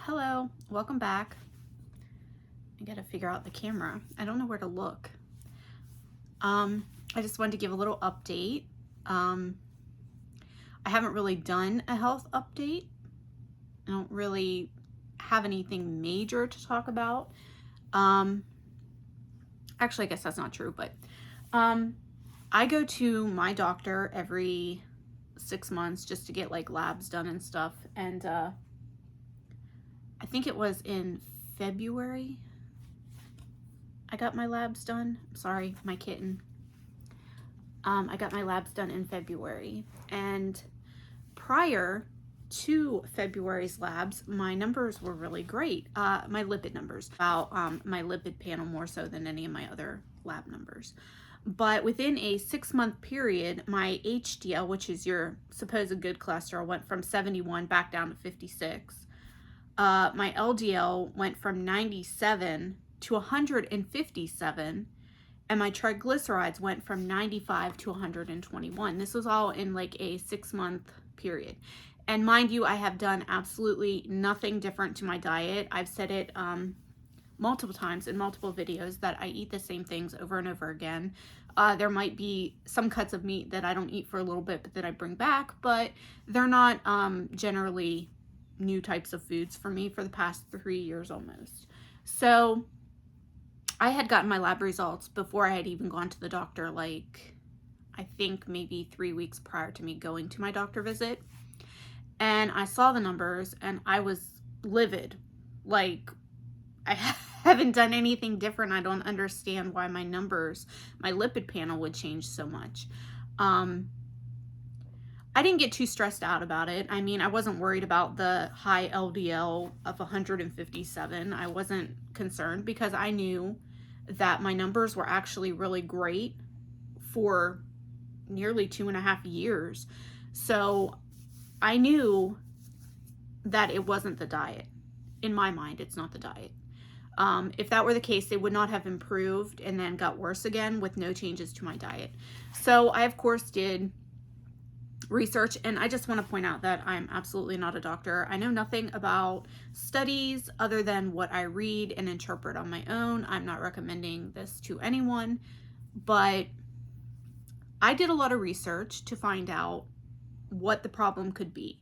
Hello, welcome back. I gotta figure out the camera. I don't know where to look. I just wanted to give a little update. I haven't really done a health update. I don't really have anything major to talk about. Actually, I guess that's not true, but I go to my doctor every 6 months just to get like labs done and stuff. And I think it was in February I got my labs done. Sorry, my kitten. I got my labs done in February. And prior to February's labs, my numbers were really great. My lipid numbers, about my lipid panel more so than any of my other lab numbers. But within a 6-month period, my HDL, which is your supposed good cholesterol, went from 71 back down to 56. My LDL went from 97 to 157, and my triglycerides went from 95 to 121. This was all in like a 6-month period. And mind you, I have done absolutely nothing different to my diet. I've said it multiple times in multiple videos that I eat the same things over and over again. There might be some cuts of meat that I don't eat for a little bit, but that I bring back, but they're not generally new types of foods for me for the past 3 years almost. So I had gotten my lab results before I had even gone to the doctor, like I think maybe 3 weeks prior to me going to my doctor visit. And I saw the numbers and I was livid. Like, I haven't done anything different. I don't understand why my numbers, my lipid panel would change so much. I didn't get too stressed out about it. I mean, I wasn't worried about the high LDL of 157. I wasn't concerned because I knew that my numbers were actually really great for nearly 2.5 years. So I knew that it wasn't the diet. In my mind, it's not the diet. If that were the case, they would not have improved and then got worse again with no changes to my diet. So I, of course, did research, and I just want to point out that I'm absolutely not a doctor. I know nothing about studies other than what I read and interpret on my own. I'm not recommending this to anyone, but I did a lot of research to find out what the problem could be.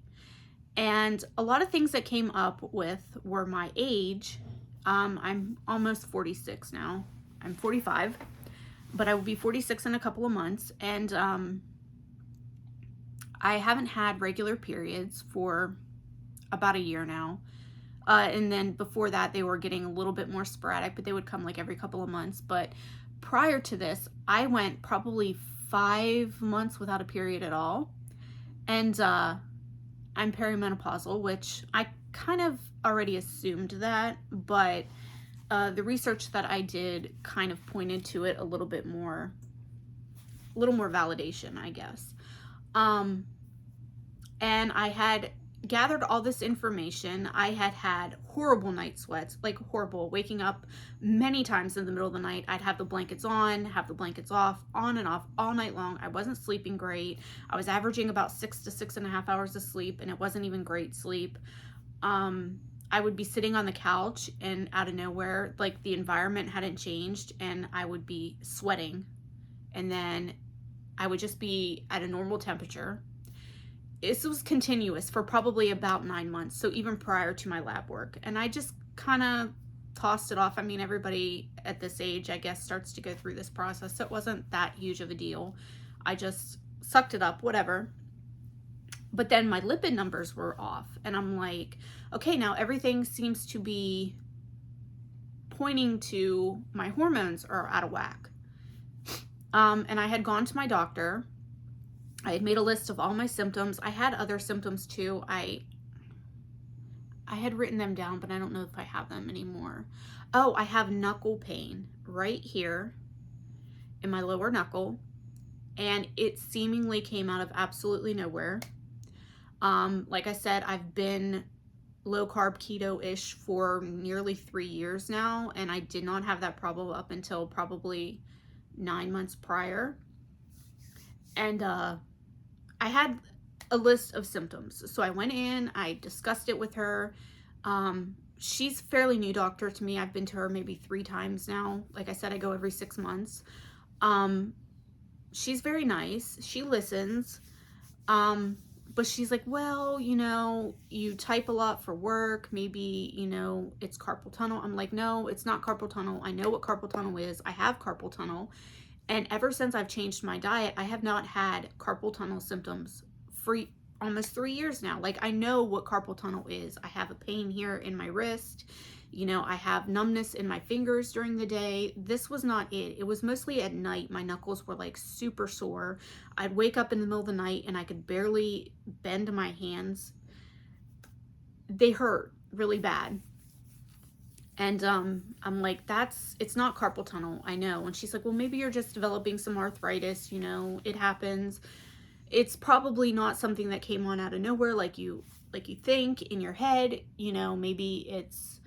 And a lot of things that came up with were my age. I'm almost 46 now. I'm 45, but I will be 46 in a couple of months. And I haven't had regular periods for about a year now. And then before that, they were getting a little bit more sporadic, but they would come like every couple of months. But prior to this, I went probably 5 months without a period at all. And I'm perimenopausal, which I kind of already assumed that, but the research that I did kind of pointed to it a little more validation, I guess. And I had gathered all this information. I had horrible night sweats, like horrible, waking up many times in the middle of the night. I'd have the blankets on, have the blankets off, on and off all night long. I wasn't sleeping great. I was averaging about 6 to 6.5 hours of sleep, and it wasn't even great sleep. I would be sitting on the couch, and out of nowhere, like the environment hadn't changed, and I would be sweating, and then I would just be at a normal temperature. This was continuous for probably about 9 months, so even prior to my lab work. And I just kind of tossed it off. I mean, everybody at this age, I guess, starts to go through this process, so it wasn't that huge of a deal. I just sucked it up, whatever. But then my lipid numbers were off, and I'm like, okay, now everything seems to be pointing to my hormones are out of whack. And I had gone to my doctor. I had made a list of all my symptoms. I had other symptoms too. I had written them down, but I don't know if I have them anymore. Oh, I have knuckle pain right here in my lower knuckle, and it seemingly came out of absolutely nowhere. Like I said, I've been low carb keto-ish for nearly 3 years now, and I did not have that problem up until probably 9 months prior. And I had a list of symptoms. So I went in, I discussed it with her. She's a fairly new doctor to me. I've been to her maybe 3 times now. Like I said, I go every 6 months. Um, she's very nice. She listens. But she's like, well, you type a lot for work. Maybe, it's carpal tunnel. I'm like, no, it's not carpal tunnel. I know what carpal tunnel is. I have carpal tunnel. And ever since I've changed my diet, I have not had carpal tunnel symptoms for almost 3 years now. Like, I know what carpal tunnel is. I have a pain here in my wrist. I have numbness in my fingers during the day. This was not it. It was mostly at night. My knuckles were like super sore. I'd wake up in the middle of the night and I could barely bend my hands. They hurt really bad. And I'm like, it's not carpal tunnel, I know. And she's like, well, maybe you're just developing some arthritis, it happens. It's probably not something that came on out of nowhere like you think in your head, maybe it's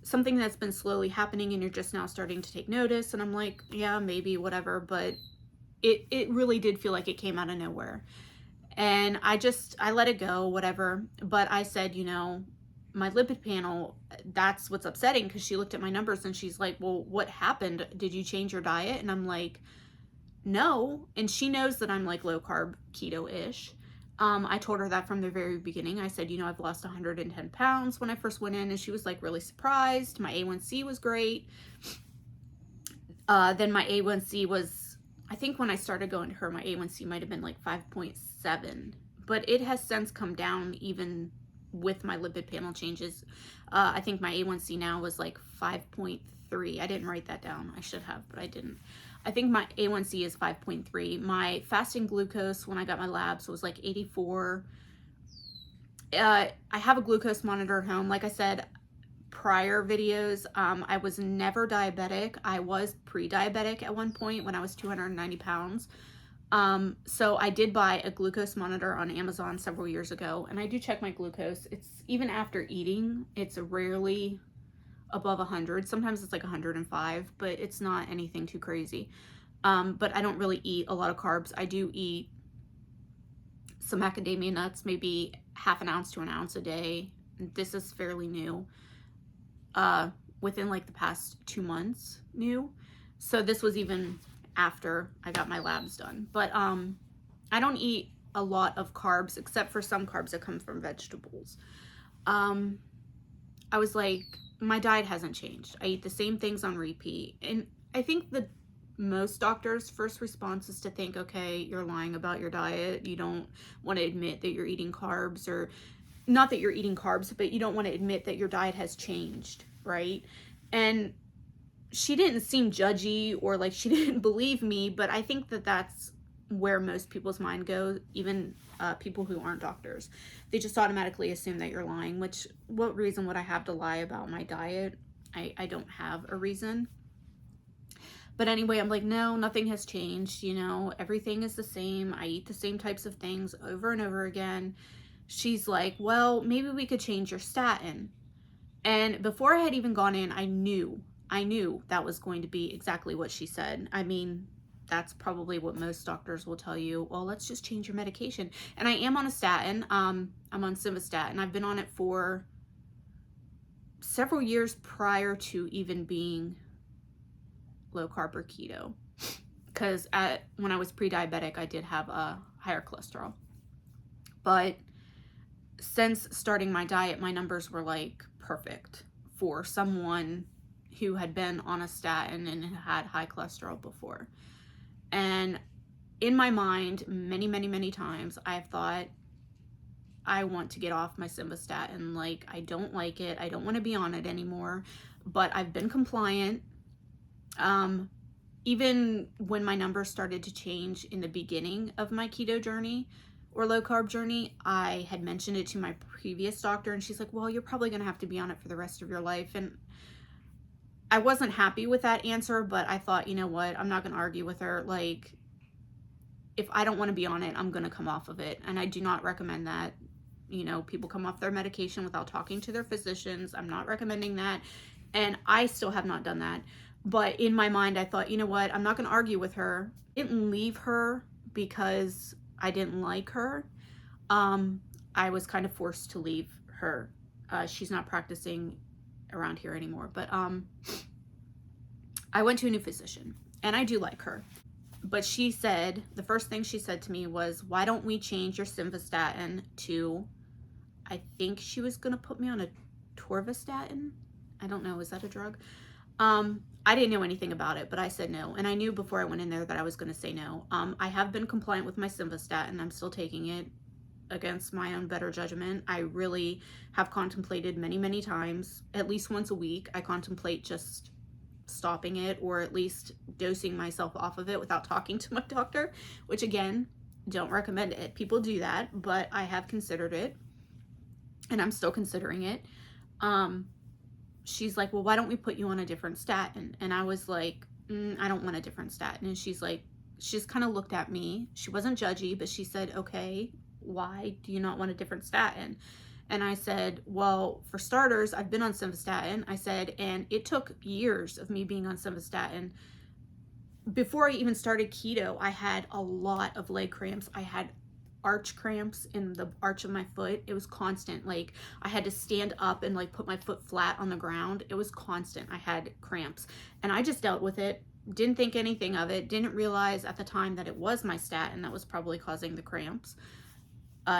something that's been slowly happening and you're just now starting to take notice. And I'm like, yeah, maybe, whatever. But it really did feel like it came out of nowhere. And I let it go, whatever. But I said, my lipid panel, that's what's upsetting, because she looked at my numbers and she's like, well, what happened? Did you change your diet? And I'm like, no. And she knows that I'm like low carb keto-ish. I told her that from the very beginning. I said, I've lost 110 pounds when I first went in, and she was like really surprised. My A1C was great. Then my A1C was, I think when I started going to her, my A1C might have been like 5.7, but it has since come down even with my lipid panel changes. I think my A1C now was like 5.3. I didn't write that down. I should have, but I didn't. I think my A1C is 5.3. My fasting glucose when I got my labs was like 84. I have a glucose monitor at home. Like I said, prior videos, I was never diabetic. I was pre-diabetic at one point when I was 290 pounds. So I did buy a glucose monitor on Amazon several years ago, and I do check my glucose. It's even after eating, it's rarely above 100. Sometimes it's like 105, but it's not anything too crazy. But I don't really eat a lot of carbs. I do eat some macadamia nuts, maybe half an ounce to an ounce a day. This is fairly new. Within like the past 2 months new. So this was even after I got my labs done. But I don't eat a lot of carbs except for some carbs that come from vegetables. I was like, my diet hasn't changed. I eat the same things on repeat. And I think the most doctors' first response is to think, okay, you're lying about your diet. You don't want to admit that you're eating carbs, or not that you're eating carbs, but you don't want to admit that your diet has changed, right? And she didn't seem judgy or like she didn't believe me, but I think that that's where most people's mind goes, even people who aren't doctors. They just automatically assume that you're lying, which, what reason would I have to lie about my diet? I don't have a reason. But anyway, I'm like, no, nothing has changed. Everything is the same. I eat the same types of things over and over again. She's like, well, maybe we could change your statin. And before I had even gone in, I knew that was going to be exactly what she said. I mean, that's probably what most doctors will tell you. Well, let's just change your medication. And I am on a statin. I'm on simvastatin. I've been on it for several years prior to even being low carb or keto. Because when I was pre-diabetic, I did have a higher cholesterol. But since starting my diet, my numbers were like perfect for someone who had been on a statin and had high cholesterol before. And in my mind, many, many, many times, I've thought, I want to get off my simvastatin. Like, I don't like it. I don't want to be on it anymore. But I've been compliant. Even when my numbers started to change in the beginning of my keto journey or low carb journey, I had mentioned it to my previous doctor, and she's like, well, you're probably going to have to be on it for the rest of your life. And I wasn't happy with that answer, but I thought, you know what, I'm not going to argue with her. Like, if I don't want to be on it, I'm going to come off of it. And I do not recommend that. People come off their medication without talking to their physicians. I'm not recommending that. And I still have not done that. But in my mind, I thought, you know what, I'm not going to argue with her. I didn't leave her because I didn't like her. I was kind of forced to leave her She's not practicing around here anymore. But I went to a new physician, and I do like her. But she said, the first thing she said to me was, why don't we change your simvastatin to, I think she was going to put me on a torvastatin. I don't know. Is that a drug? I didn't know anything about it, but I said no. And I knew before I went in there that I was going to say no. I have been compliant with my simvastatin. I'm still taking it against my own better judgment. I really have contemplated many, many times, at least once a week, I contemplate just stopping it, or at least dosing myself off of it without talking to my doctor, which again, don't recommend it. People do that, but I have considered it, and I'm still considering it. She's like, well, why don't we put you on a different statin? And I was like, I don't want a different statin. And she's like, she just kind of looked at me. She wasn't judgy, but she said, okay, why do you not want a different statin? And I said, well, for starters, I've been on simvastatin. I said, and it took years of me being on simvastatin. Before I even started keto, I had a lot of leg cramps. I had arch cramps in the arch of my foot. It was constant. Like, I had to stand up and like put my foot flat on the ground. It was constant. I had cramps, and I just dealt with it. Didn't think anything of it. Didn't realize at the time that it was my statin that was probably causing the cramps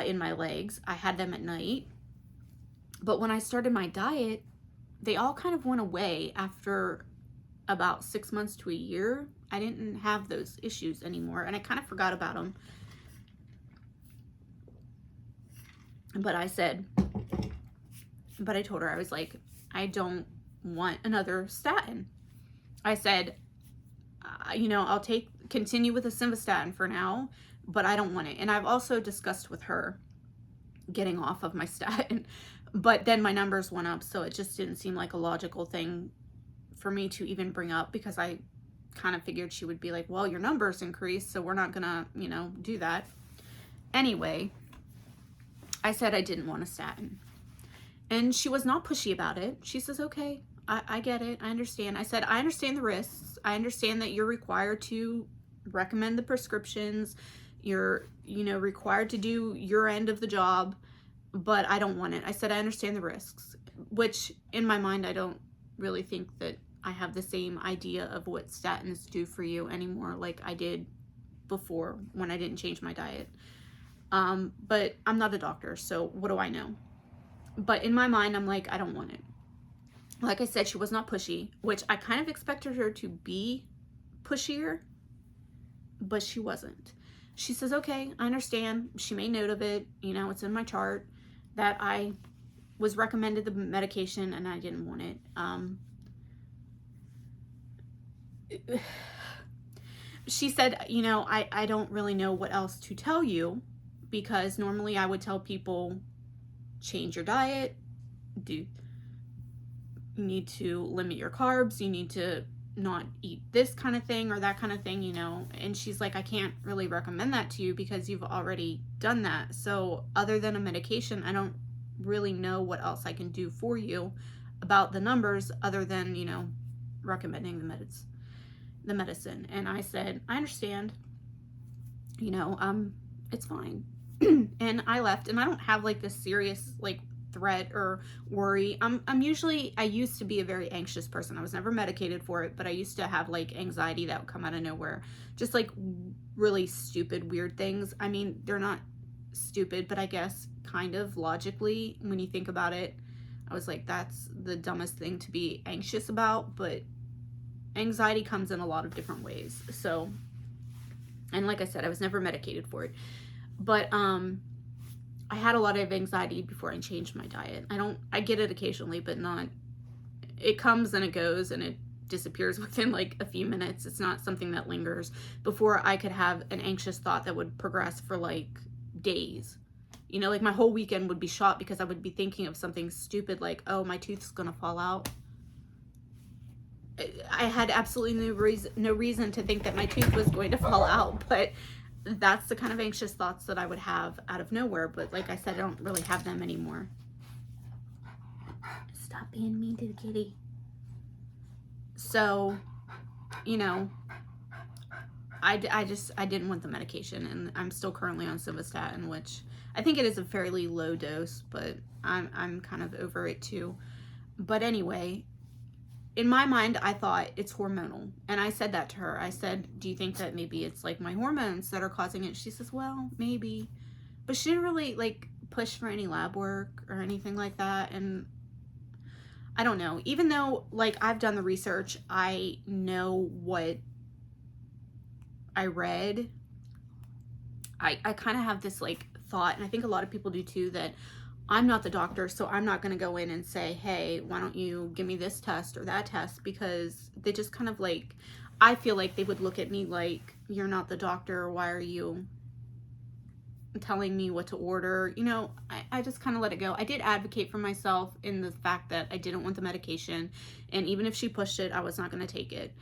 in my legs. I had them at night. But when I started my diet, they all kind of went away after about 6 months to a year. I didn't have those issues anymore, and I kind of forgot about them. But I told her, I was like, I don't want another statin. I said, I'll continue with a simvastatin for now, but I don't want it. And I've also discussed with her getting off of my statin, but then my numbers went up, so it just didn't seem like a logical thing for me to even bring up, because I kind of figured she would be like, well, your numbers increased, so we're not gonna, do that. Anyway, I said I didn't want a statin, and she was not pushy about it. She says, okay, I get it, I understand. I said, I understand the risks. I understand that you're required to recommend the prescriptions. You're, required to do your end of the job, but I don't want it. I said, I understand the risks, which in my mind, I don't really think that I have the same idea of what statins do for you anymore like I did before when I didn't change my diet. But I'm not a doctor, so what do I know? But in my mind, I'm like, I don't want it. Like I said, she was not pushy, which I kind of expected her to be pushier, but she wasn't. She says, okay, I understand. She made note of it. It's in my chart that I was recommended the medication and I didn't want it. She said, I don't really know what else to tell you, because normally I would tell people, change your diet, you need to limit your carbs, you need to not eat this kind of thing or that kind of thing, and she's like, I can't really recommend that to you because you've already done that. So other than a medication, I don't really know what else I can do for you about the numbers other than, recommending the medicine. And I said, I understand, it's fine. And I left, and I don't have like this serious like threat or worry. I used to be a very anxious person. I was never medicated for it, but I used to have like anxiety that would come out of nowhere. Just like really stupid, weird things. I mean, they're not stupid, but I guess kind of logically, when you think about it, I was like, that's the dumbest thing to be anxious about. But anxiety comes in a lot of different ways. So, and like I said, I was never medicated for it. But I had a lot of anxiety before I changed my diet. I get it occasionally, but not, it comes and it goes and it disappears within like a few minutes. It's not something that lingers. Before, I could have an anxious thought that would progress for like days. Like my whole weekend would be shot because I would be thinking of something stupid like, oh, my tooth's gonna fall out. I had absolutely no reason to think that my tooth was going to fall out, but that's the kind of anxious thoughts that I would have out of nowhere. But like I said, I don't really have them anymore. Stop being mean to the kitty. So, I didn't want the medication, and I'm still currently on simvastatin, which I think it is a fairly low dose, but I'm kind of over it too. But anyway, in my mind, I thought it's hormonal. And I said that to her. I said, do you think that maybe it's like my hormones that are causing it? She says, well, maybe. But she didn't really like push for any lab work or anything like that. And I don't know. Even though like I've done the research, I know what I read. I kind of have this like thought, and I think a lot of people do too, that I'm not the doctor, so I'm not going to go in and say, hey, why don't you give me this test or that test, because they just kind of like, I feel like they would look at me like, you're not the doctor, why are you telling me what to order? You know, I just kind of let it go. I did advocate for myself in the fact that I didn't want the medication, and even if she pushed it, I was not going to take it.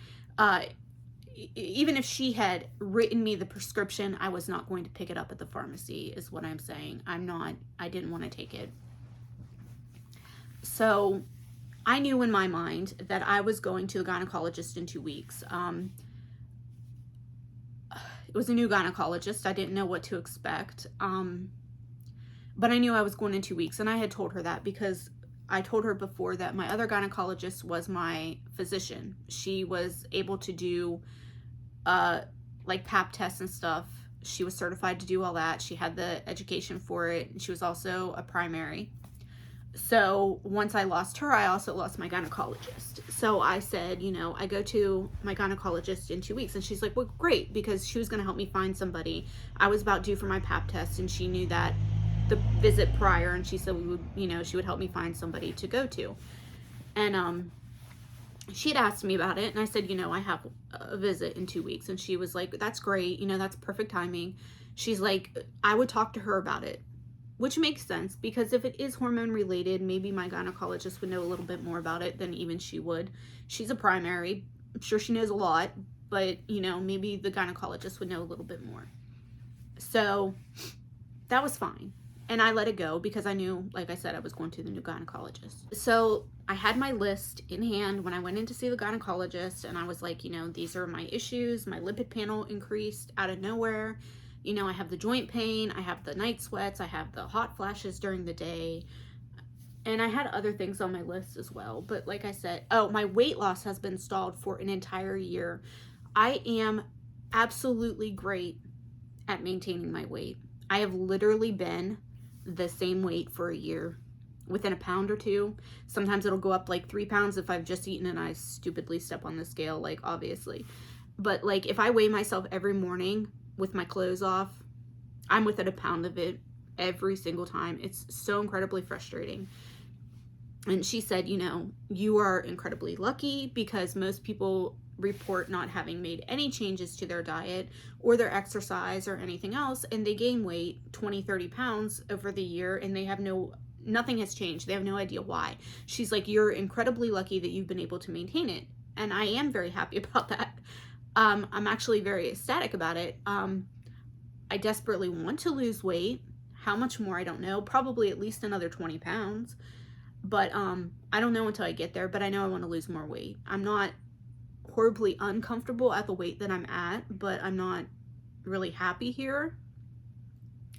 Even if she had written me the prescription, I was not going to pick it up at the pharmacy, is what I'm saying. I didn't want to take it. So I knew in my mind that I was going to the gynecologist in 2 weeks. It was a new gynecologist. I didn't know what to expect. But I knew I was going in 2 weeks, and I had told her that because I told her before that my other gynecologist was my physician. She was able to do like pap tests and stuff. She was certified to do all that. She had the education for it. And she was also a primary. So once I lost her, I also lost my gynecologist. So I said, you know, I go to my gynecologist in 2 weeks. And she's like, well, great, because she was going to help me find somebody. I was about due for my pap test, and she knew that the visit prior, and she said we would, you know, she would help me find somebody to go to. And she had asked me about it, and I said, you know, I have a visit in 2 weeks. And she was like, that's great, you know, that's perfect timing. She's like, I would talk to her about it, which makes sense, because if it is hormone related, maybe my gynecologist would know a little bit more about it than even she would. She's a primary. I'm sure she knows a lot, but, you know, maybe the gynecologist would know a little bit more. So that was fine. And I let it go because I knew, like I said, I was going to the new gynecologist. So I had my list in hand when I went in to see the gynecologist, and I was like, you know, these are my issues. My lipid panel increased out of nowhere. You know, I have the joint pain, I have the night sweats, I have the hot flashes during the day, and I had other things on my list as well. But like I said, oh, my weight loss has been stalled for an entire year. I am absolutely great at maintaining my weight. I have literally been the same weight for a year, within a pound or two. Sometimes it'll go up like 3 pounds if I've just eaten and I stupidly step on the scale, like obviously. But like if I weigh myself every morning with my clothes off, I'm within a pound of it every single time. It's so incredibly frustrating. And she said, you know, you are incredibly lucky, because most people report not having made any changes to their diet or their exercise or anything else, and they gain weight 20-30 pounds over the year, and they have nothing has changed. They have no idea why. She's like, you're incredibly lucky that you've been able to maintain it. And I am very happy about that. I'm actually very ecstatic about it. I desperately want to lose weight. How much more, I don't know. Probably at least another 20 pounds. But I don't know until I get there, but I know I want to lose more weight. I'm not horribly uncomfortable at the weight that I'm at, but I'm not really happy here.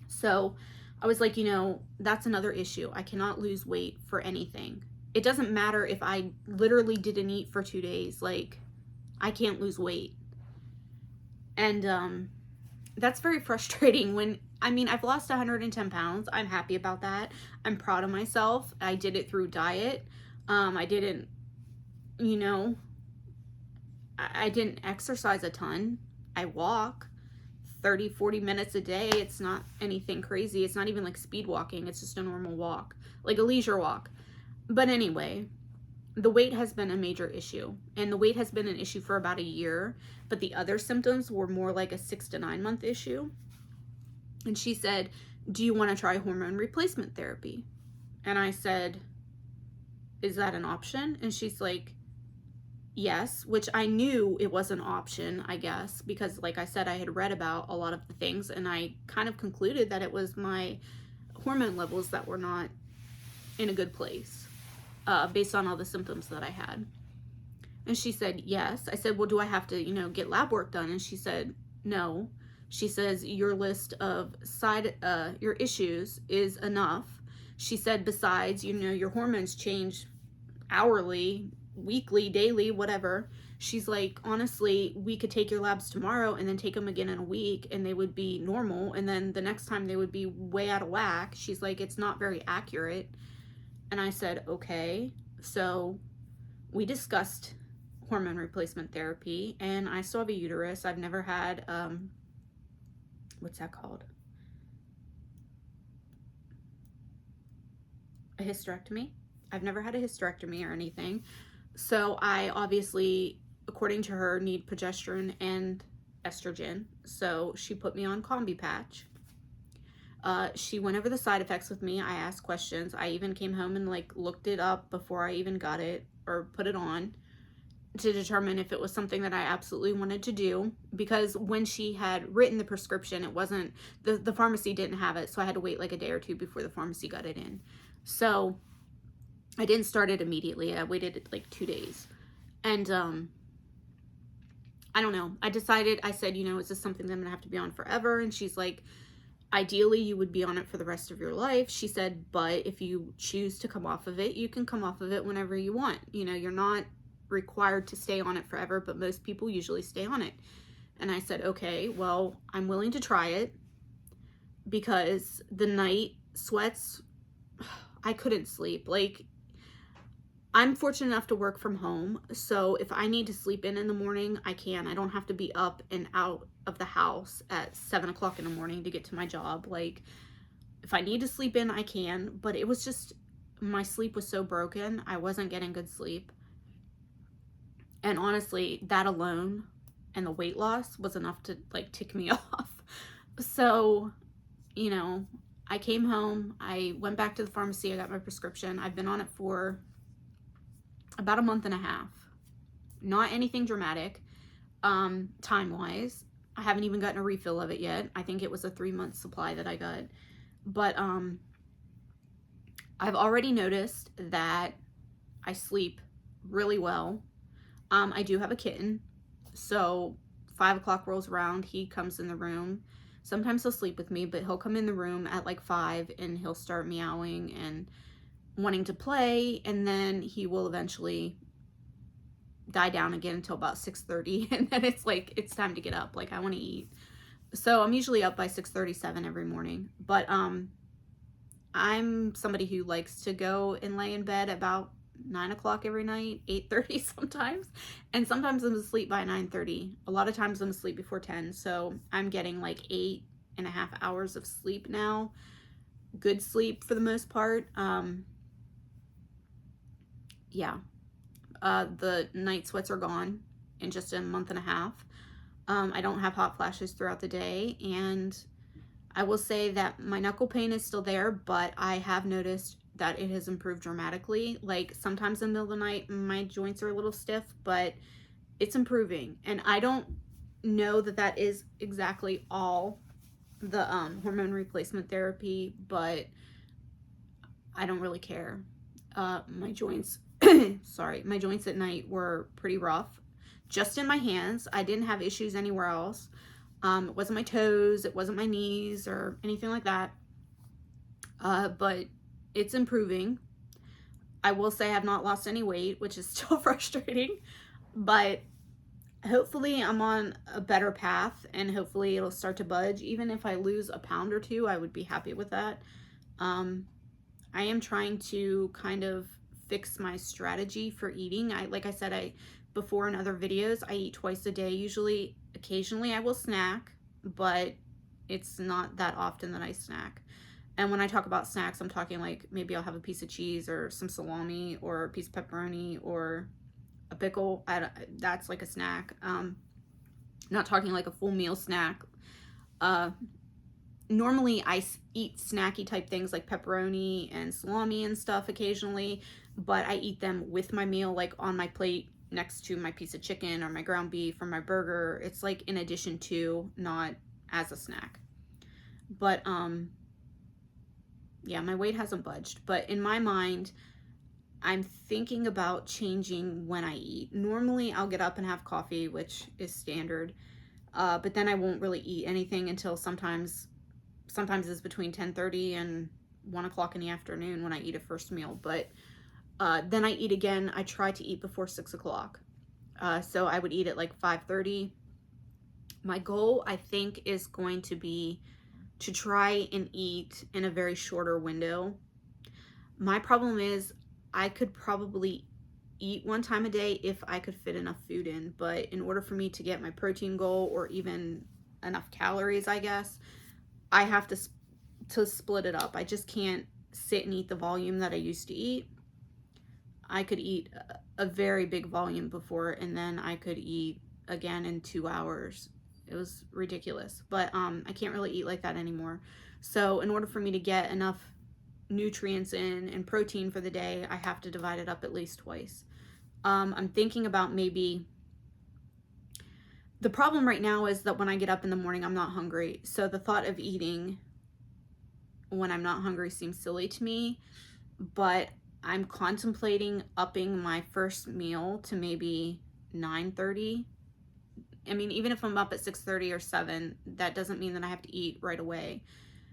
So I was like, you know, that's another issue. I cannot lose weight for anything. It doesn't matter if I literally didn't eat for 2 days. Like, I can't lose weight. And that's very frustrating when, I mean, I've lost 110 pounds. I'm happy about that. I'm proud of myself. I did it through diet. I didn't, you know, I didn't exercise a ton. I walk 30-40 minutes a day. It's not anything crazy. It's not even like speed walking. It's just a normal walk, like a leisure walk. But anyway, the weight has been a major issue, and the weight has been an issue for about a year, but the other symptoms were more like a 6 to 9 month issue. And she said, do you want to try hormone replacement therapy? And I said, is that an option? And she's like, yes, which I knew it was an option, I guess, because like I said, I had read about a lot of the things, and I kind of concluded that it was my hormone levels that were not in a good place, based on all the symptoms that I had. And she said, yes. I said, well, do I have to, you know, get lab work done? And she said, no. She says your list of your issues is enough. She said besides, your hormones change hourly, weekly, daily, whatever. She's like, honestly, we could take your labs tomorrow and then take them again in a week and they would be normal. And then the next time they would be way out of whack. She's like, it's not very accurate. And I said, okay. So we discussed hormone replacement therapy, and I still have a uterus. I've never had, what's that called? A hysterectomy. I've never had a hysterectomy or anything. So I obviously, according to her, need progesterone and estrogen. So she put me on Combi patch. She went over the side effects with me. I asked questions. I even came home and like looked it up before I even got it or put it on to determine if it was something that I absolutely wanted to do, because when she had written the prescription, it wasn't, the pharmacy didn't have it, so I had to wait like a day or two before the pharmacy got it in. So I didn't start it immediately. I waited like 2 days. And I don't know. I decided, I said, is this something that I'm gonna have to be on forever? And she's like, ideally you would be on it for the rest of your life. She said, but if you choose to come off of it, you can come off of it whenever you want. You're not required to stay on it forever, but most people usually stay on it. And I said, okay, well, I'm willing to try it, because the night sweats, I couldn't sleep. Like, I'm fortunate enough to work from home, so if I need to sleep in the morning, I can. I don't have to be up and out of the house at 7 o'clock in the morning to get to my job. Like, if I need to sleep in, I can, but it was just, my sleep was so broken. I wasn't getting good sleep. And honestly, that alone and the weight loss was enough to like tick me off. So, I came home, I went back to the pharmacy, I got my prescription. I've been on it for about a month and a half. Not anything dramatic, time-wise. I haven't even gotten a refill of it yet. I think it was a 3-month supply that I got. But I've already noticed that I sleep really well. I do have a kitten, so 5 o'clock rolls around, he comes in the room. Sometimes he'll sleep with me, but he'll come in the room at like 5 and he'll start meowing and wanting to play, and then he will eventually die down again until about 6:30, and then it's like, it's time to get up. Like, I want to eat. So I'm usually up by 6:37 every morning, but I'm somebody who likes to go and lay in bed about 9 o'clock every night, 8:30 sometimes, and sometimes I'm asleep by 9:30. A lot of times I'm asleep before 10, so I'm getting like 8.5 hours of sleep now. Good sleep for the most part. Yeah. The night sweats are gone in just a month and a half. I don't have hot flashes throughout the day, and I will say that my knuckle pain is still there, but I have noticed that it has improved dramatically. Like, sometimes in the middle of the night, my joints are a little stiff, but it's improving. And I don't know that that is exactly all the hormone replacement therapy, but I don't really care. My joints, sorry, my joints at night were pretty rough. Just in my hands. I didn't have issues anywhere else. It wasn't my toes, it wasn't my knees or anything like that. But it's improving. I will say I have not lost any weight, which is still frustrating, but hopefully I'm on a better path, and hopefully it'll start to budge. Even if I lose a pound or two, I would be happy with that. I am trying to kind of fix my strategy for eating. Like I said, before in other videos, I eat twice a day. Usually, occasionally I will snack, but it's not that often that I snack. And when I talk about snacks, I'm talking like maybe I'll have a piece of cheese or some salami or a piece of pepperoni or a pickle. That's like a snack. Not talking like a full meal snack. Normally I eat snacky type things like pepperoni and salami and stuff occasionally, but I eat them with my meal, like on my plate next to my piece of chicken or my ground beef or my burger. It's like in addition to, not as a snack. But yeah, my weight hasn't budged, but in my mind, I'm thinking about changing when I eat. Normally I'll get up and have coffee, which is standard. But then I won't really eat anything until sometimes it's between 10:30 and 1 o'clock in the afternoon when I eat a first meal. But then I eat again. I try to eat before 6 o'clock. So I would eat at like 5:30. My goal, I think, is going to be to try and eat in a very shorter window. My problem is I could probably eat one time a day if I could fit enough food in, but in order for me to get my protein goal or even enough calories, I guess, I have to split it up. I just can't sit and eat the volume that I used to eat. I could eat a very big volume before, and then I could eat again in 2 hours. It was ridiculous, but I can't really eat like that anymore. So in order for me to get enough nutrients in and protein for the day, I have to divide it up at least twice. I'm thinking about maybe, the problem right now is that when I get up in the morning, I'm not hungry. So the thought of eating when I'm not hungry seems silly to me, but I'm contemplating upping my first meal to maybe 9:30. I mean, even if I'm up at 6:30 or 7, that doesn't mean that I have to eat right away.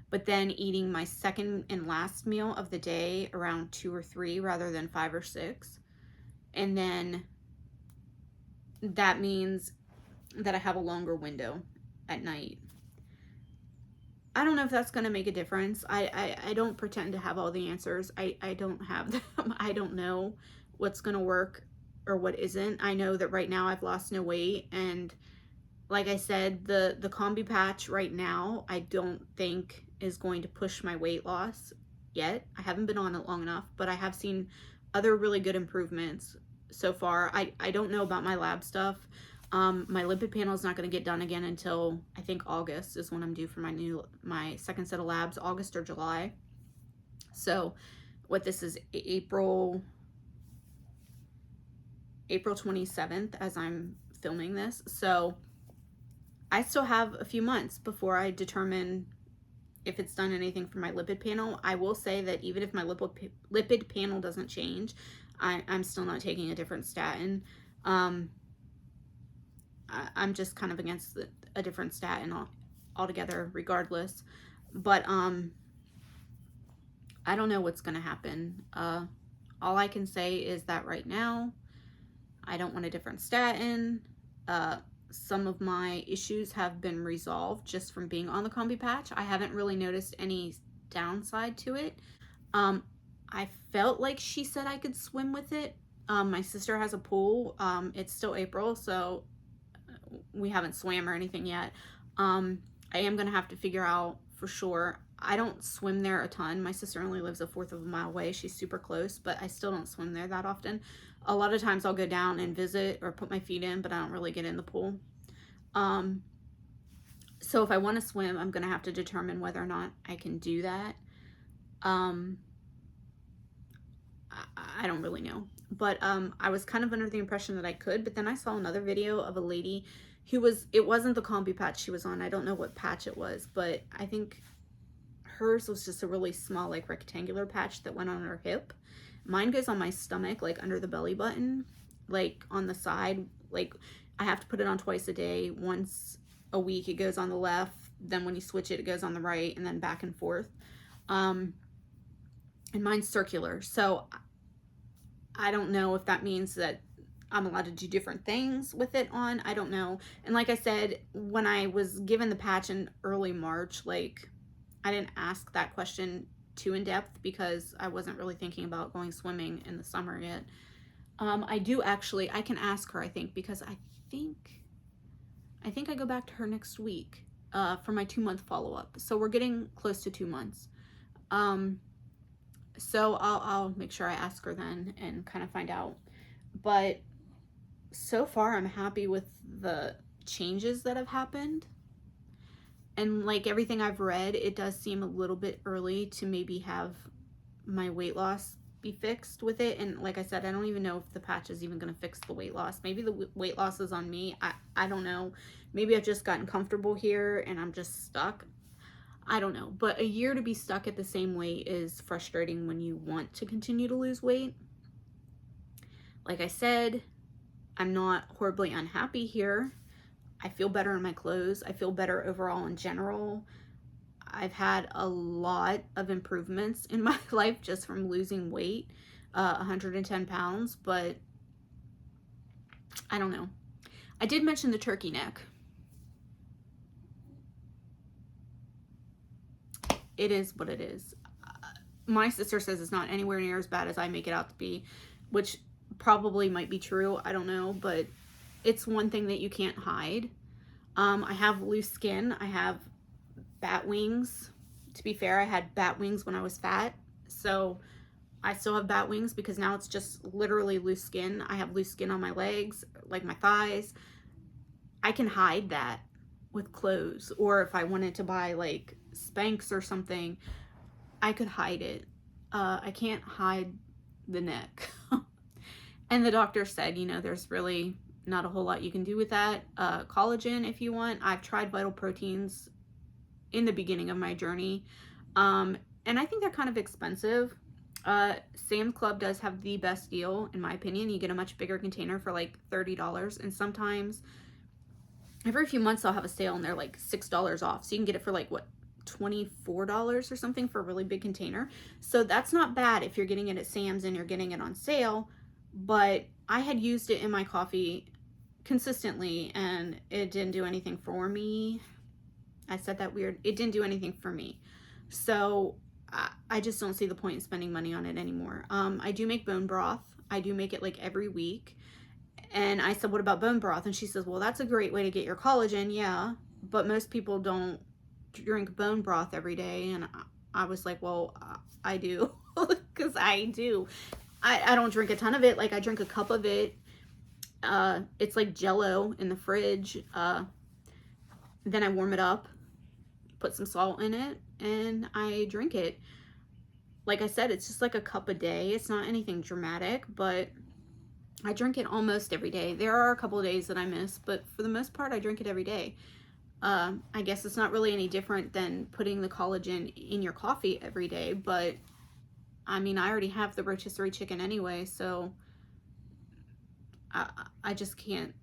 But then eating my second and last meal of the day around 2 or 3 rather than 5 or 6. And then that means that I have a longer window at night. I don't know if that's going to make a difference. I don't pretend to have all the answers. I don't have them. I don't know what's going to work or what isn't. I know that right now I've lost no weight, and like I said, the combi patch right now I don't think is going to push my weight loss yet. I haven't been on it long enough, but I have seen other really good improvements so far. I don't know about my lab stuff. My lipid panel is not going to get done again until I think August is when I'm due for my second set of labs, August or July. So what this is, April 27th as I'm filming this. So I still have a few months before I determine if it's done anything for my lipid panel. I will say that even if my lipid panel doesn't change, I'm still not taking a different statin. I'm just kind of against a different statin altogether regardless. But I don't know what's going to happen. All I can say is that right now I don't want a different statin. Some of my issues have been resolved just from being on the combi patch. I haven't really noticed any downside to it. I felt like she said I could swim with it. My sister has a pool. It's still April, so we haven't swam or anything yet. I am going to have to figure out for sure. I don't swim there a ton. My sister only lives 1/4 of a mile away. She's super close, but I still don't swim there that often. A lot of times I'll go down and visit or put my feet in, but I don't really get in the pool. So if I want to swim, I'm going to have to determine whether or not I can do that. I don't really know. But I was kind of under the impression that I could, but then I saw another video of a lady who it wasn't the combi patch she was on. I don't know what patch it was, but I think hers was just a really small, like, rectangular patch that went on her hip. Mine goes on my stomach, like under the belly button, like on the side. Like I have to put it on twice a day. Once a week it goes on the left, then when you switch it, it goes on the right, and then back and forth. And mine's circular, so I don't know if that means that I'm allowed to do different things with it on. I don't know. And like I said, when I was given the patch in early March, like, I didn't ask that question too in depth because I wasn't really thinking about going swimming in the summer yet. I can ask her, I think, because I think I go back to her next week for my 2-month follow-up. So we're getting close to 2 months. So I'll make sure I ask her then and kind of find out. But so far I'm happy with the changes that have happened. And like everything I've read, it does seem a little bit early to maybe have my weight loss be fixed with it. And like I said, I don't even know if the patch is even going to fix the weight loss. Maybe the weight loss is on me. I don't know. Maybe I've just gotten comfortable here and I'm just stuck. I don't know. But a year to be stuck at the same weight is frustrating when you want to continue to lose weight. Like I said, I'm not horribly unhappy here. I feel better in my clothes. I feel better overall in general. I've had a lot of improvements in my life just from losing weight, 110 pounds, but I don't know. I did mention the turkey neck. It is what it is. My sister says it's not anywhere near as bad as I make it out to be, which probably might be true. I don't know, but it's one thing that you can't hide. I have loose skin. I have bat wings. To be fair, I had bat wings when I was fat, so I still have bat wings because now it's just literally loose skin. I have loose skin on my legs, like my thighs. I can hide that with clothes, or if I wanted to buy like Spanx or something, I could hide it. I can't hide the neck. And the doctor said, you know, there's really not a whole lot you can do with that. Collagen if you want. I've tried Vital Proteins in the beginning of my journey, and I think they're kind of expensive. Sam's Club does have the best deal, in my opinion. You get a much bigger container for like $30, and sometimes every few months they'll have a sale and they're like $6 off, so you can get it for like, what, $24 or something for a really big container. So that's not bad if you're getting it at Sam's and you're getting it on sale. But I had used it in my coffee consistently and it didn't do anything for me. I said that weird. It didn't do anything for me. So I just don't see the point in spending money on it anymore. I do make bone broth. I do make it like every week. And I said, what about bone broth? And she says, well, that's a great way to get your collagen. Yeah, but most people don't drink bone broth every day. And I was like, well, I do, because I do. I don't drink a ton of it. Like, I drink a cup of it. It's like Jello in the fridge. Then I warm it up, put some salt in it, and I drink it. Like I said, it's just like a cup a day. It's not anything dramatic, but I drink it almost every day. There are a couple of days that I miss, but for the most part, I drink it every day. I guess it's not really any different than putting the collagen in your coffee every day, but I mean, I already have the rotisserie chicken anyway, so I just can't.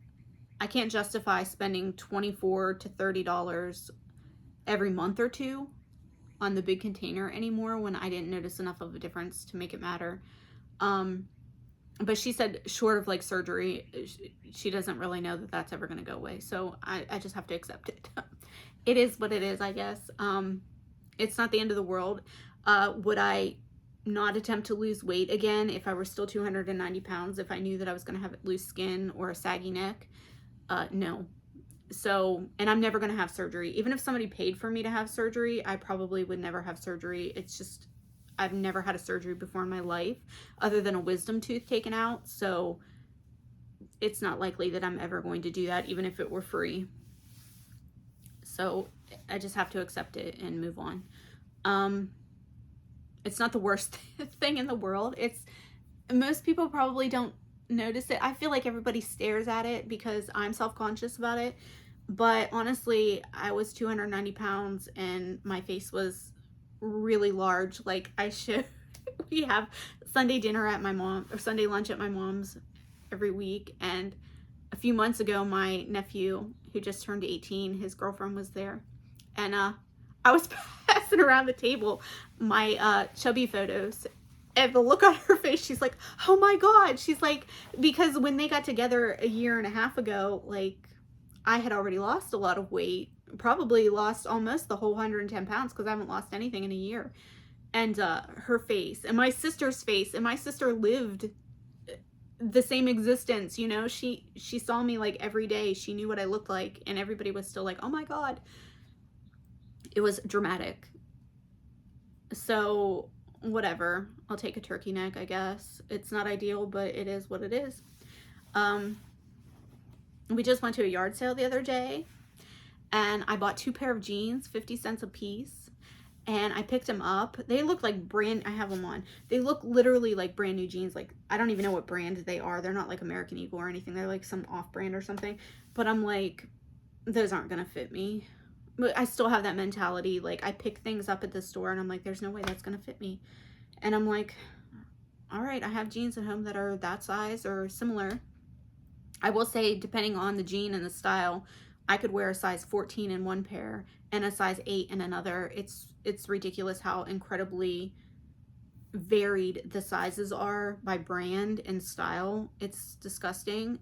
I can't justify spending $24 to $30 every month or two on the big container anymore when I didn't notice enough of a difference to make it matter. But she said short of like surgery, she doesn't really know that that's ever going to go away. So I just have to accept it. It is what it is, I guess. It's not the end of the world. Would I not attempt to lose weight again if I were still 290 pounds, if I knew that I was going to have loose skin or a saggy neck? No. So, and I'm never going to have surgery. Even if somebody paid for me to have surgery, I probably would never have surgery. It's just, I've never had a surgery before in my life other than a wisdom tooth taken out. So it's not likely that I'm ever going to do that, even if it were free. So I just have to accept it and move on. It's not the worst thing in the world. Most people probably don't notice it. I feel like everybody stares at it because I'm self-conscious about it. But honestly, I was 290 pounds and my face was really large. Like, we have Sunday dinner at my mom, or Sunday lunch at my mom's every week. And a few months ago, my nephew, who just turned 18, his girlfriend was there. And I was passing around the table my chubby photos. And the look on her face, she's like, oh my God. She's like, because when they got together a year and a half ago, like, I had already lost a lot of weight, probably lost almost the whole 110 pounds because I haven't lost anything in a year. And her face and my sister's face, and my sister lived the same existence, you know, she saw me like every day. She knew what I looked like, and everybody was still like, oh my God. It was dramatic. So whatever, I'll take a turkey neck, I guess. It's not ideal, but it is what it is. We just went to a yard sale the other day, and I bought 2 pair of jeans, 50 cents a piece, and I picked them up. They look like I have them on. They look literally like brand new jeans. Like, I don't even know what brand they are. They're not like American Eagle or anything. They're like some off-brand or something. But I'm like, those aren't gonna fit me. But I still have that mentality. Like, I pick things up at the store and I'm like, there's no way that's gonna fit me. And I'm like, all right, I have jeans at home that are that size or similar. I will say, depending on the jean and the style, I could wear a size 14 in one pair and a size 8 in another. It's ridiculous how incredibly varied the sizes are by brand and style. It's disgusting.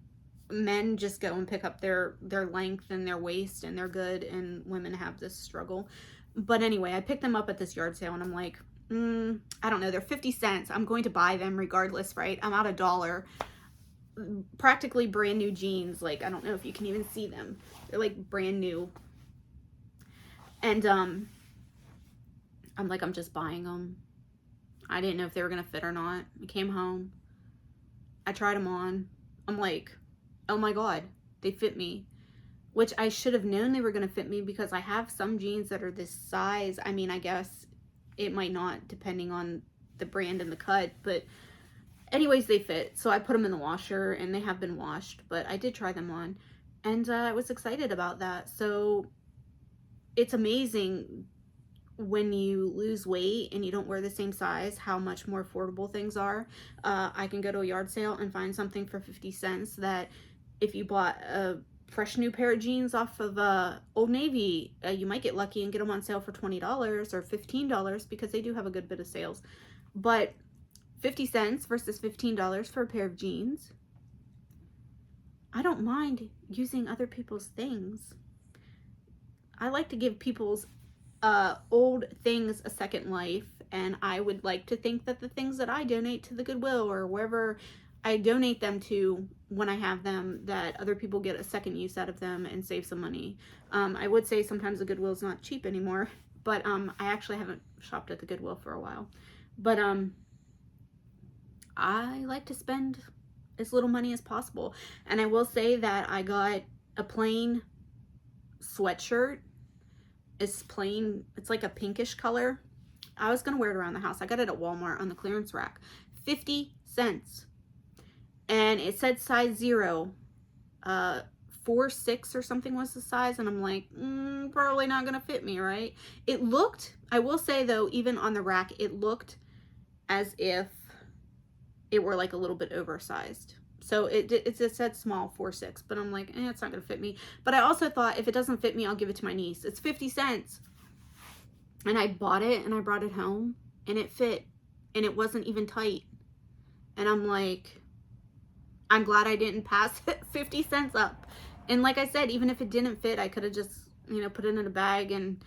Men just go and pick up their length and their waist and they're good, and women have this struggle. But anyway, I picked them up at this yard sale and I'm like, I don't know, they're 50 cents. I'm going to buy them regardless, right? I'm out $1. Practically brand new jeans. Like, I don't know if you can even see them. They're like brand new. And I'm like, I'm just buying them. I didn't know if they were gonna fit or not. I came home, I tried them on. I'm like, oh my god, they fit me. Which I should have known they were gonna fit me because I have some jeans that are this size. I mean, I guess it might not, depending on the brand and the cut, but anyways, they fit. So I put them in the washer and they have been washed, but I did try them on, and I was excited about that. So it's amazing when you lose weight and you don't wear the same size, how much more affordable things are. I can go to a yard sale and find something for 50 cents that if you bought a fresh new pair of jeans off of Old Navy, you might get lucky and get them on sale for $20 or $15 because they do have a good bit of sales. But 50 cents versus $15 for a pair of jeans. I don't mind using other people's things. I like to give people's old things a second life, and I would like to think that the things that I donate to the Goodwill or wherever I donate them to when I have them, that other people get a second use out of them and save some money. I would say sometimes the Goodwill is not cheap anymore, but I actually haven't shopped at the Goodwill for a while. But I like to spend as little money as possible. And I will say that I got a plain sweatshirt. It's plain, it's like a pinkish color. I was gonna wear it around the house. I got it at Walmart on the clearance rack. 50 cents. And it said size 0. 4-6 or something was the size, and I'm like, probably not gonna fit me, right? It looked, I will say though, even on the rack, it looked as if it were like a little bit oversized. So it said small 4-6, but I'm like, it's not gonna fit me. But I also thought, if it doesn't fit me, I'll give it to my niece. It's 50 cents. And I bought it and I brought it home and it fit, and it wasn't even tight. And I'm like, I'm glad I didn't pass 50 cents up. And like I said, even if it didn't fit, I could have just, put it in a bag and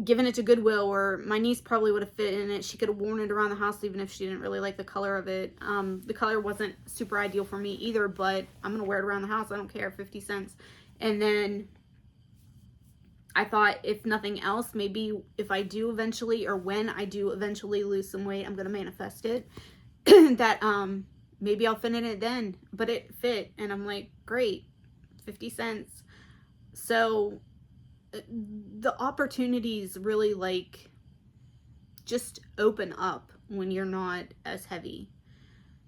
given it to Goodwill, or my niece probably would have fit in it. She could have worn it around the house even if she didn't really like the color of it. The color wasn't super ideal for me either, but I'm gonna wear it around the house. I don't care, 50 cents. And then I thought, if nothing else, maybe if I do eventually, or when I do eventually lose some weight, I'm gonna manifest it, that maybe I'll fit in it then. But it fit, and I'm like, great, 50 cents. So the opportunities really like just open up when you're not as heavy.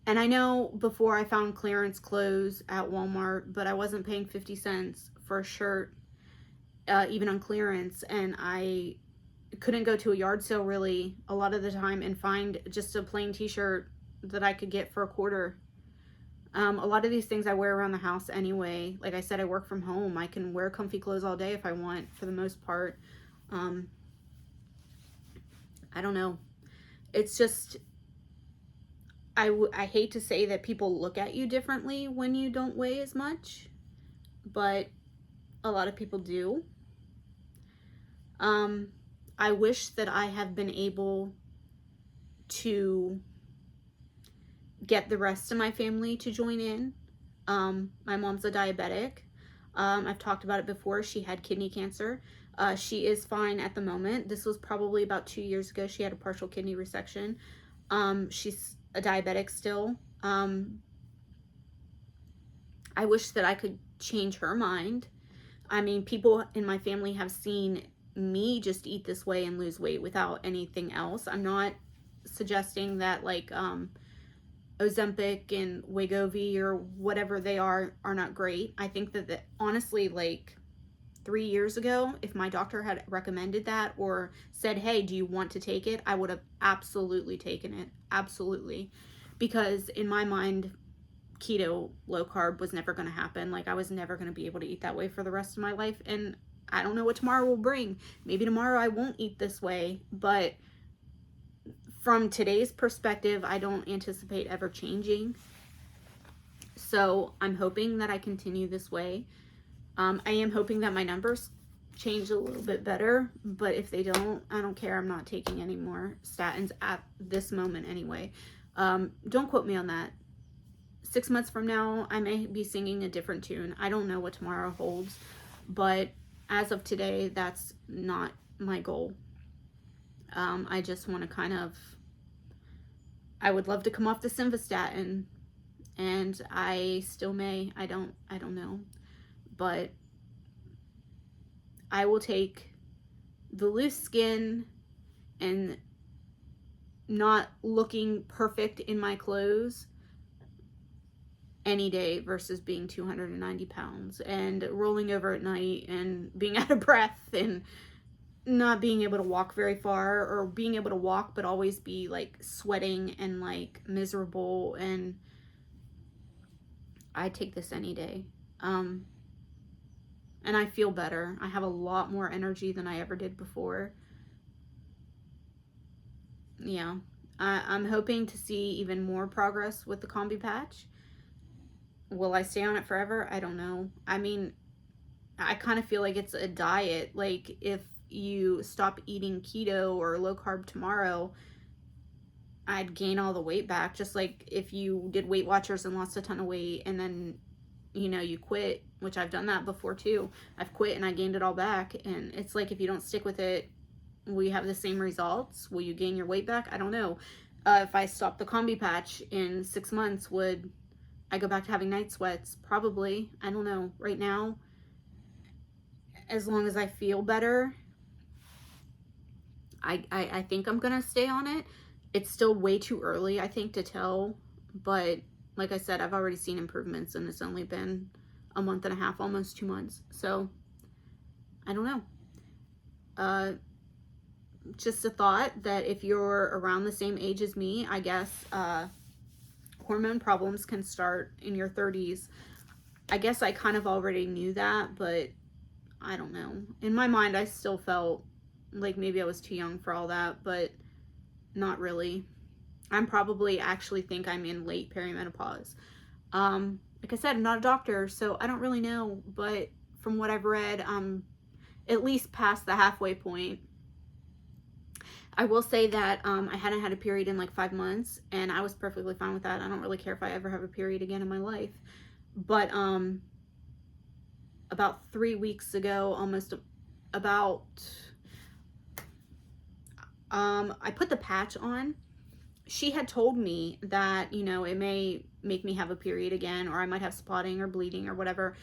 And I know before I found clearance clothes at Walmart, but I wasn't paying 50 cents for a shirt, even on clearance. And I couldn't go to a yard sale really a lot of the time and find just a plain t-shirt that I could get for a quarter. A lot of these things I wear around the house anyway. Like I said, I work from home. I can wear comfy clothes all day if I want, for the most part. I don't know. It's just, I hate to say that people look at you differently when you don't weigh as much, but a lot of people do. I wish that I have been able to get the rest of my family to join in. My mom's a diabetic. I've talked about it before. She had kidney cancer. She is fine at the moment. This was probably about 2 years ago. She had a partial kidney resection. She's a diabetic still. I wish that I could change her mind. I mean, people in my family have seen me just eat this way and lose weight without anything else. I'm not suggesting that like Ozempic and Wegovy or whatever they are not great. I think that honestly, like 3 years ago, if my doctor had recommended that or said, hey, do you want to take it? I would have absolutely taken it. Absolutely. Because in my mind, keto, low carb was never going to happen. Like, I was never going to be able to eat that way for the rest of my life. And I don't know what tomorrow will bring. Maybe tomorrow I won't eat this way, but from today's perspective, I don't anticipate ever changing. So I'm hoping that I continue this way. I am hoping that my numbers change a little bit better, but if they don't, I don't care. I'm not taking any more statins at this moment anyway. Don't quote me on that. 6 months from now, I may be singing a different tune. I don't know what tomorrow holds, but as of today, that's not my goal. I just want to I would love to come off the simvastatin, and I still may. I don't know, but I will take the loose skin and not looking perfect in my clothes any day versus being 290 pounds and rolling over at night and being out of breath and not being able to walk very far, or being able to walk but always be like sweating and like miserable. And I take this any day. And I feel better. I have a lot more energy than I ever did before. Yeah. I'm hoping to see even more progress with the combi patch. Will I stay on it forever? I don't know. I mean, I kind of feel like it's a diet. Like, if you stop eating keto or low carb tomorrow, I'd gain all the weight back. Just like if you did Weight Watchers and lost a ton of weight and then, you quit, which I've done that before too. I've quit and I gained it all back. And it's like, if you don't stick with it, will you have the same results? Will you gain your weight back? I don't know. If I stopped the combi patch in 6 months, would I go back to having night sweats? Probably. I don't know. Right now, as long as I feel better, I think I'm gonna stay on it. It's still way too early, I think, to tell, but like I said, I've already seen improvements, and it's only been a month and a half, almost 2 months. So I don't know. Just a thought that if you're around the same age as me, I guess hormone problems can start in your 30s. I guess I kind of already knew that, but I don't know. In my mind, I still felt like maybe I was too young for all that, but not really. I'm probably actually think I'm in late perimenopause. Like I said, I'm not a doctor, so I don't really know, but from what I've read, at least past the halfway point. I will say that I hadn't had a period in like 5 months, and I was perfectly fine with that. I don't really care if I ever have a period again in my life. But about 3 weeks ago, I put the patch on. She had told me that, it may make me have a period again, or I might have spotting or bleeding or whatever.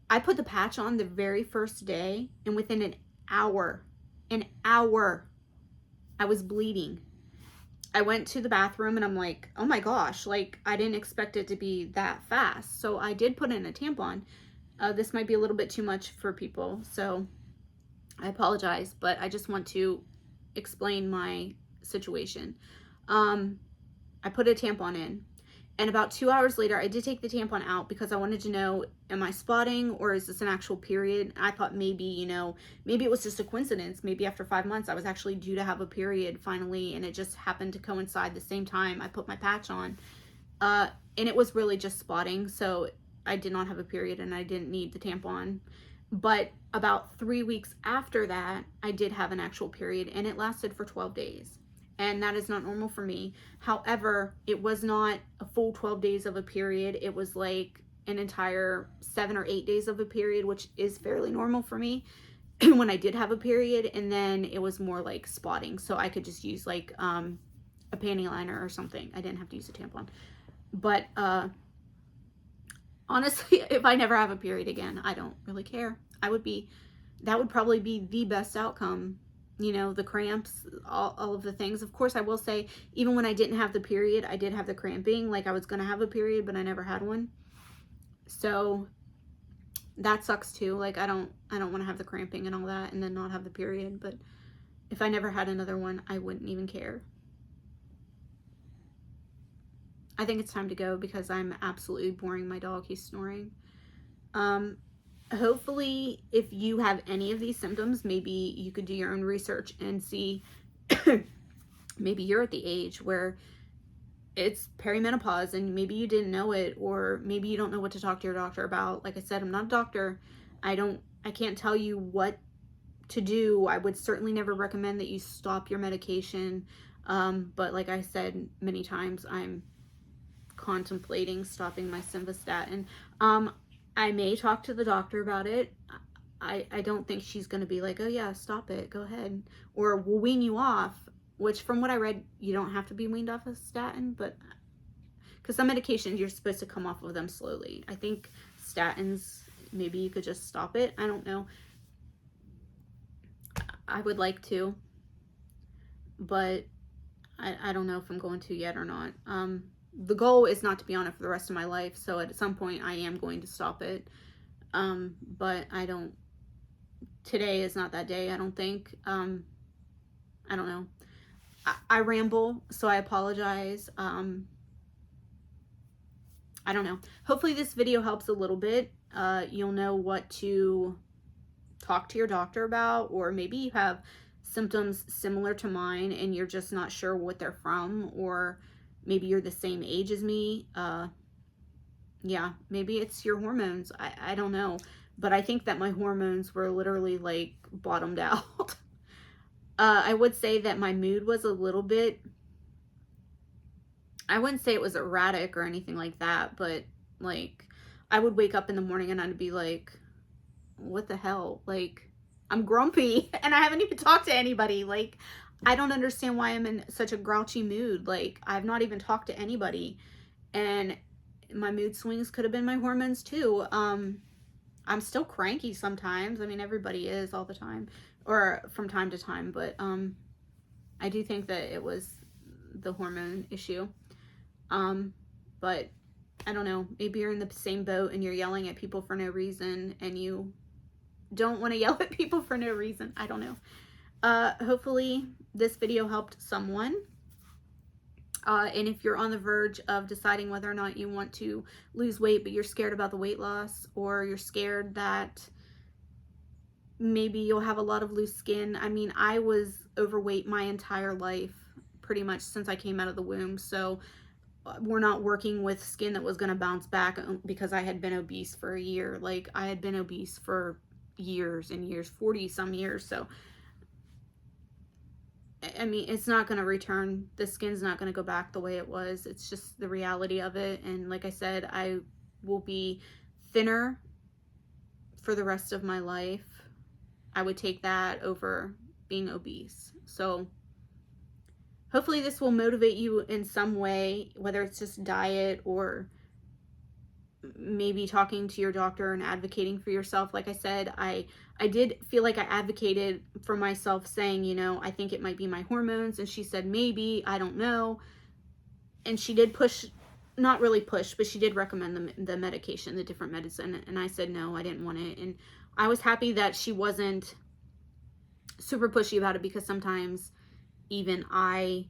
I put the patch on the very first day, and within an hour, I was bleeding. I went to the bathroom and I'm like, oh my gosh, like, I didn't expect it to be that fast. So I did put in a tampon. This might be a little bit too much for people, so I apologize, but I just want to explain my situation. I put a tampon in, and about 2 hours later, I did take the tampon out because I wanted to know, am I spotting or is this an actual period? I thought maybe, maybe it was just a coincidence. Maybe after 5 months, I was actually due to have a period finally, and it just happened to coincide the same time I put my patch on. And it was really just spotting, so I did not have a period and I didn't need the tampon. But about 3 weeks after that, I did have an actual period, and it lasted for 12 days. And that is not normal for me. However, it was not a full 12 days of a period. It was like an entire 7 or 8 days of a period, which is fairly normal for me when I did have a period. And then it was more like spotting. So I could just use like a panty liner or something. I didn't have to use a tampon. But honestly, if I never have a period again, I don't really care. That would probably be the best outcome. The cramps, all of the things. Of course, I will say, even when I didn't have the period, I did have the cramping. Like, I was going to have a period, but I never had one. So that sucks too. Like, I don't want to have the cramping and all that and then not have the period. But if I never had another one, I wouldn't even care. I think it's time to go because I'm absolutely boring my dog. He's snoring. Hopefully, if you have any of these symptoms, maybe you could do your own research and see maybe you're at the age where it's perimenopause and maybe you didn't know it, or maybe you don't know what to talk to your doctor about. Like I said, I'm not a doctor. I can't tell you what to do. I would certainly never recommend that you stop your medication. But like I said many times, I'm contemplating stopping my simvastatin. I may talk to the doctor about it. I don't think she's going to be like, oh yeah, stop it, go ahead, or we'll wean you off, which from what I read, you don't have to be weaned off a statin, but because some medications you're supposed to come off of them slowly. I think statins, maybe you could just stop it. I don't know. I would like to, but I don't know if I'm going to yet or not. The goal is not to be on it for the rest of my life, so at some point I am going to stop it. But I don't, today is not that day, I don't think. I don't know. I ramble, so I apologize. I don't know. Hopefully this video helps a little bit. You'll know what to talk to your doctor about, or maybe you have symptoms similar to mine and you're just not sure what they're from, or maybe you're the same age as me. Yeah, maybe it's your hormones. I don't know, but I think that my hormones were literally like bottomed out. I would say that my mood was a little bit, I wouldn't say it was erratic or anything like that, but like I would wake up in the morning and I'd be like, what the hell? Like, I'm grumpy and I haven't even talked to anybody. Like, I don't understand why I'm in such a grouchy mood. Like, I've not even talked to anybody, and my mood swings could have been my hormones too. I'm still cranky sometimes. I mean, everybody is all the time, or from time to time, but I do think that it was the hormone issue. But I don't know, maybe you're in the same boat and you're yelling at people for no reason, and you don't want to yell at people for no reason. I don't know. Hopefully this video helped someone. And if you're on the verge of deciding whether or not you want to lose weight, but you're scared about the weight loss, or you're scared that maybe you'll have a lot of loose skin. I mean, I was overweight my entire life, pretty much since I came out of the womb. So we're not working with skin that was going to bounce back because I had been obese for a year. Like, I had been obese for years and years, 40 some years. So I mean, it's not going to return. The skin's not going to go back the way it was. It's just the reality of it. And like I said, I will be thinner for the rest of my life. I would take that over being obese. So hopefully this will motivate you in some way, whether it's just diet or maybe talking to your doctor and advocating for yourself. Like I said, I did feel like I advocated for myself, saying, you know, I think it might be my hormones. And she said, maybe, I don't know. And she did push, not really push, but she did recommend the medication, the different medicine. And I said, no, I didn't want it. And I was happy that she wasn't super pushy about it, because sometimes even I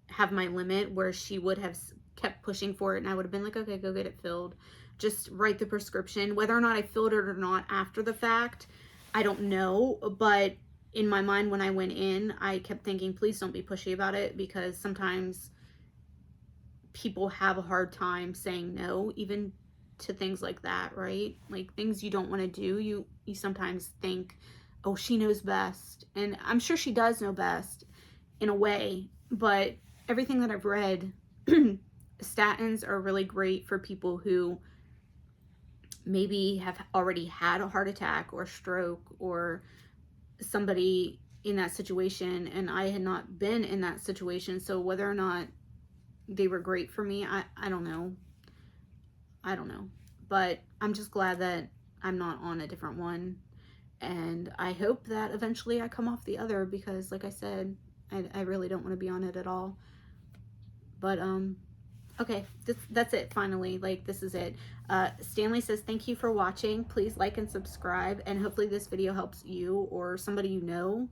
have my limit where she would have kept pushing for it and I would have been like, okay, go get it filled. Just write the prescription. Whether or not I filled it or not after the fact, I don't know. But in my mind, when I went in, I kept thinking, please don't be pushy about it, because sometimes people have a hard time saying no, even to things like that, right? Like things you don't want to do. You sometimes think, oh, she knows best. And I'm sure she does know best in a way, but everything that I've read, statins are really great for people who maybe have already had a heart attack or stroke, or somebody in that situation, and I had not been in that situation. So whether or not they were great for me, I don't know. I don't know. But I'm just glad that I'm not on a different one. And I hope that eventually I come off the other, because like I said, I really don't want to be on it at all. But okay, that's it finally. Like, this is it. Stanley says, thank you for watching. Please like and subscribe, and hopefully this video helps you or somebody you know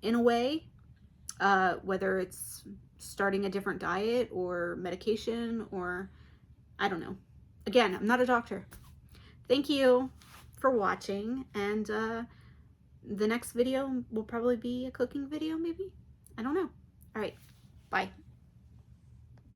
in a way, whether it's starting a different diet or medication, or I don't know. Again, I'm not a doctor. Thank you for watching, and the next video will probably be a cooking video, maybe? I don't know. All right, bye.